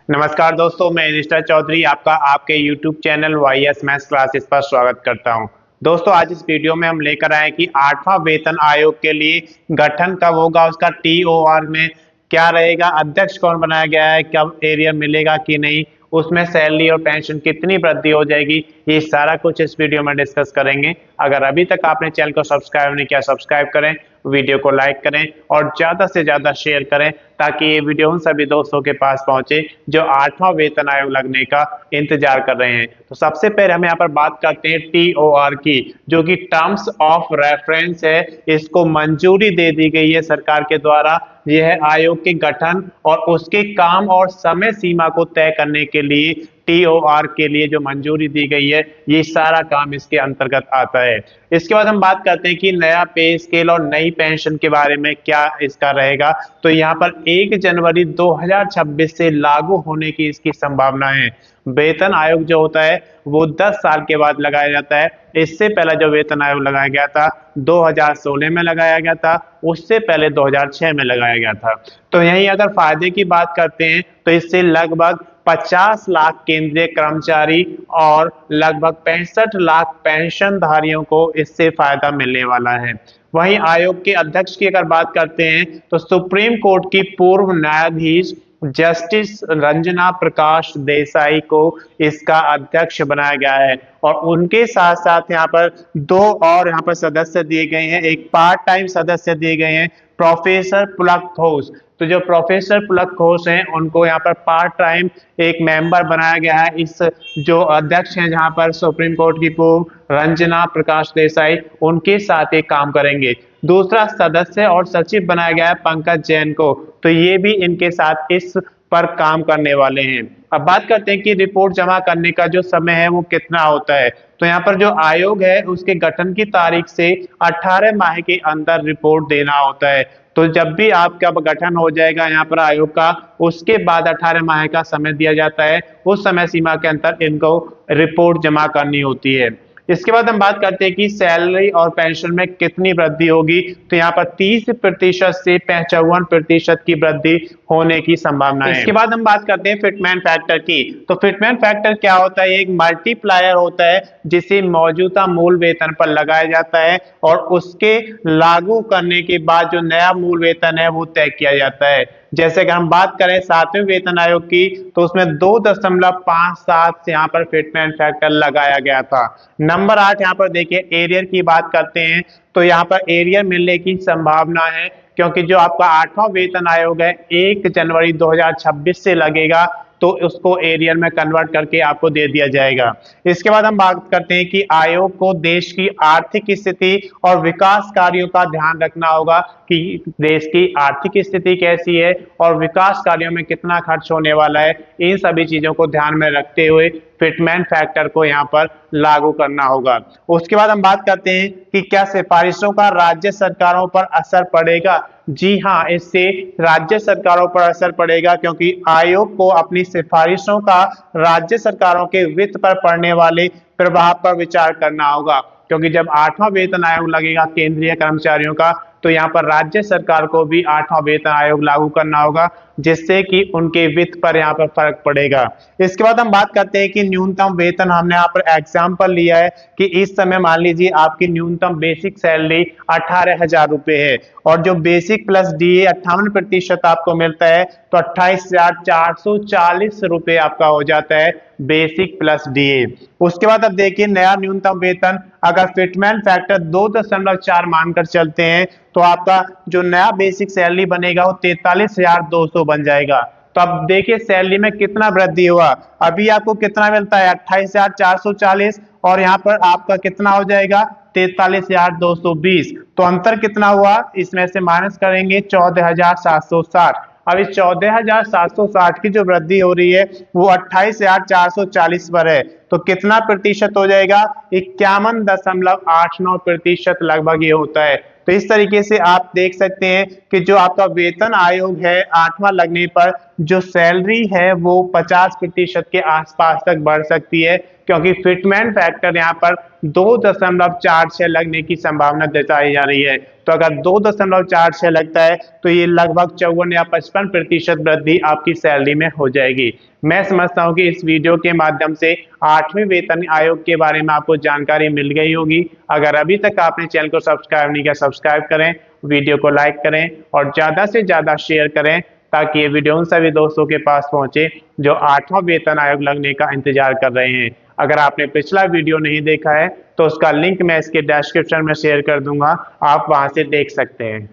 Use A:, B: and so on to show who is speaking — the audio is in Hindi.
A: नमस्कार दोस्तों, मैं निष्ठा चौधरी आपका आपके YouTube channel YS maths classes पर स्वागत करता हूं। दोस्तों, आज इस वीडियो में हम लेकर आए कि 8वां वेतन आयोग के लिए गठन कब होगा, उसका टीओआर में क्या रहेगा, अध्यक्ष कौन बनाया गया है, कब एरियर मिलेगा कि नहीं, उसमें सैलरी और पेंशन कितनी वृद्धि हो जाएगी, ये सारा कुछ इस वीडियो में डिस्कस करेंगे। अगर अभी तक आपने चैनल को सब्सक्राइब नहीं किया, सब्सक्राइब करें, वीडियो को लाइक करें और ज़्यादा से ज़्यादा शेयर करें ताकि ये वीडियो उन सभी दोस्तों के पास पहुंचे जो 8वां वेतन आयोग लगने का इंतजार कर रहे हैं। तो सबसे पहले हम यहाँ पर बात करते हैं टीओआर की, जो कि टर्म्स ऑफ रेफरेंस है। इसको मंजूरी दे दी गई है सरकार के द्वारा। यह आयोग के गठन और उसके काम और समय सीमा को तय करने के लिए टीओआर के लिए जो मंजूरी दी गई है, ये सारा काम इसके अंतर्गत आता है। इसके बाद हम बात करते हैं कि नया पे स्केल और नई पेंशन के बारे में क्या इसका रहेगा। तो यहाँ पर 1 जनवरी 2026 से लागू होने की इसकी संभावना है। वेतन आयोग जो होता है वो 10 साल के बाद लगाया जाता है। इससे पहले जो वेतन आयोग लगाया गया था 2016 में लगाया गया था, उससे पहले 2006 में लगाया गया था। तो यहीं अगर फायदे की बात करते हैं तो इससे लगभग 50 लाख केंद्रीय कर्मचारी और लगभग 65 लाख पेंशनधारियों को इससे फायदा मिलने वाला है। वहीं आयोग के अध्यक्ष की अगर बात करते हैं तो सुप्रीम कोर्ट की पूर्व न्यायाधीश जस्टिस रंजना प्रकाश देसाई को इसका अध्यक्ष बनाया गया है और उनके साथ साथ यहाँ पर 2 और यहाँ पर सदस्य दिए गए हैं। एक पार्ट टाइम सदस्य दिए गए हैं, प्रोफेसर पुलक घोष। तो जो प्रोफेसर पुलक घोष हैं उनको यहाँ पर पार्ट टाइम एक मेंबर बनाया गया है। इस जो अध्यक्ष हैं जहाँ पर सुप्रीम कोर्ट की पूर्व रंजना प्रकाश देसाई, उनके साथ एक काम करेंगे। दूसरा सदस्य और सचिव बनाया गया है पंकज जैन को, तो ये भी इनके साथ इस पर काम करने वाले हैं। अब बात करते हैं कि रिपोर्ट जमा करने का जो समय है वो कितना होता है। तो यहाँ पर जो आयोग है उसके गठन की तारीख से 18 माह के अंदर रिपोर्ट देना होता है। तो जब भी आपका गठन हो जाएगा यहाँ पर आयोग का, उसके बाद 18 माह का समय दिया जाता है। उस समय सीमा के अंदर इनको रिपोर्ट जमा करनी होती है। इसके बाद हम बात करते हैं कि सैलरी और पेंशन में कितनी वृद्धि होगी। तो यहाँ पर 30% से 55% की वृद्धि होने की संभावना है। इसके बाद हम बात करते हैं फिटमेंट फैक्टर की। तो फिटमेंट फैक्टर क्या होता है? एक मल्टीप्लायर होता है जिसे मौजूदा मूल वेतन पर लगाया जाता है और उसके लागू करने के बाद जो नया मूल वेतन है वो तय किया जाता है। जैसे अगर हम बात करें 7वें वेतन आयोग की, तो उसमें 2.57 यहाँ पर फिटमेंट फैक्टर लगाया गया था। नंबर 8 यहाँ पर देखिए एरियर की बात करते हैं, तो यहाँ पर एरियर मिलने की संभावना है क्योंकि जो आपका 8वां वेतन आयोग है 1 जनवरी 2026 से लगेगा, तो उसको एरियर में कन्वर्ट करके आपको दे दिया जाएगा। इसके बाद हम बात करते हैं कि आयोग को देश की आर्थिक स्थिति और विकास कार्यों का ध्यान रखना होगा कि देश की आर्थिक स्थिति कैसी है और विकास कार्यों में कितना खर्च होने वाला है। इन सभी चीजों को ध्यान में रखते हुए फिटमेंट फैक्टर को यहाँ पर लागू करना होगा। उसके बाद हम बात करते हैं कि क्या सिफारिशों का राज्य सरकारों पर असर पड़ेगा। जी हाँ, इससे राज्य सरकारों पर असर पड़ेगा क्योंकि आयोग को अपनी सिफारिशों का राज्य सरकारों के वित्त पर पड़ने वाले प्रभाव पर विचार करना होगा। क्योंकि जब 8वां वेतन आयोग लगेगा केंद्रीय कर्मचारियों का, तो यहाँ पर राज्य सरकार को भी 8वां वेतन आयोग लागू करना होगा, जिससे कि उनके वित्त पर यहाँ पर फर्क पड़ेगा। इसके बाद हम बात करते हैं कि न्यूनतम वेतन। हमने यहाँ पर एग्जाम्पल लिया है कि इस समय मान लीजिए आपकी न्यूनतम बेसिक सैलरी 18,000 रुपए है और जो बेसिक प्लस डीए 58% आपको मिलता है, तो 28,440 रुपए आपका हो जाता है बेसिक प्लस डीए। उसके बाद अब देखिए नया न्यूनतम वेतन, अगर फिटमेंट फैक्टर 2.4 मानकर चलते हैं तो आपका जो नया बेसिक सैलरी बनेगा वो 43,200 बन जाएगा। तो अब देखिए सैलरी में कितना वृद्धि हुआ। अभी आपको कितना मिलता है 28,440 और यहाँ पर आपका कितना हो जाएगा 43,220। तो अंतर कितना हुआ, इसमें से माइनस करेंगे 14,760। अब इस 14,760 की जो वृद्धि हो रही है वो 28,440 पर है, तो कितना प्रतिशत हो जाएगा 51.89% लगभग ये होता है। तो इस तरीके से आप देख सकते हैं कि जो आपका वेतन आयोग है 8वां लगने पर जो सैलरी है वो 50% के आसपास तक बढ़ सकती है। क्योंकि फिटमेंट फैक्टर यहाँ पर 2.46 लगने की संभावना दर्शाई जा रही है। तो अगर 2.46 लगता है तो ये लगभग 54 या 55% वृद्धि आपकी सैलरी में हो जाएगी। मैं समझता हूँ कि इस वीडियो के माध्यम से 8वें वेतन आयोग के बारे में आपको जानकारी मिल गई होगी। अगर अभी तक आपने चैनल को सब्सक्राइब नहीं किया, सब्सक्राइब करें, वीडियो को लाइक करें और ज़्यादा से ज़्यादा शेयर करें ताकि ये वीडियो उन सभी दोस्तों के पास पहुंचे जो 8वां वेतन आयोग लगने का इंतजार कर रहे हैं। अगर आपने पिछला वीडियो नहीं देखा है तो उसका लिंक मैं इसके डिस्क्रिप्शन में शेयर कर दूंगा, आप वहां से देख सकते हैं।